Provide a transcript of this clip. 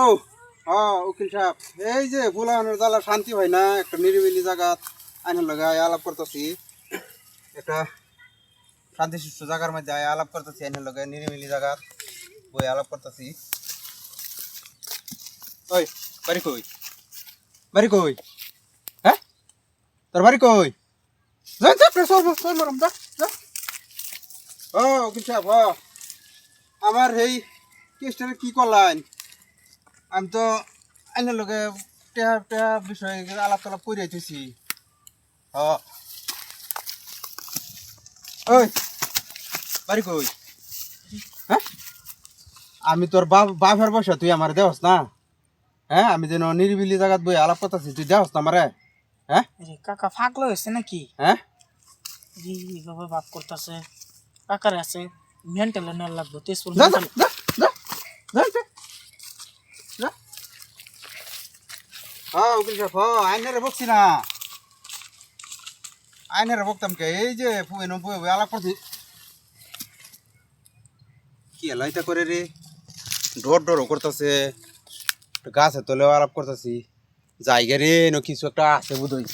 ও উকিল সাহেব, এই যে ফুলানোর জ্বালা শান্তি হয় না, একটা নিরিবিলি জায়গা আইনের লগে আলাপ করতেছি। একটা শান্তিশিষ্ট জায়গার মধ্যে আলাপ করতেছি, আইনের লগে নিরিবিলি জায়গা বই আলাপ করতেছি। ওই বাড়ি কই? বাড়ি কই? হ্যাঁ, তোর বাড়ি কই? যা যা, চল মারম, যা যা। উকিল সাহেব, আমার এই কেসটারে কি করলেন? আমি তো আইনের লগে টেহা টেহা বিষয়ে আলাপ টালাপ করে আইতেছি। ওই বাড়ি কই? হ্যাঁ, আমি তোর বাপের বসে, তুই আমার দেহস না? হ্যাঁ, আমি যেন নিরিবিলি জায়গাত বই আলাপ করতেছি, তুই দেহস না আমারে? হ্যাঁ আরে কাকা ফাগলো হয়েছে নাকি? হ্যাঁ, এইভাবে ভাব করতেছে কাকার আছে মেন্টাল নেওয়ার লাগবে তেজপুর যা যা মেন্টাল। যা যা যা যা, যা। উকিল সাহেব, আইনারে বকছি না, আইনারে বকতাম কে? এই যে বই আলাপ করছি। কি এলাইতা করে রে, ডর করতেছে, গাছের তলেও আলাপ করতেছি। জায়গা রে, কিছু একটা আছে বোধ হয়।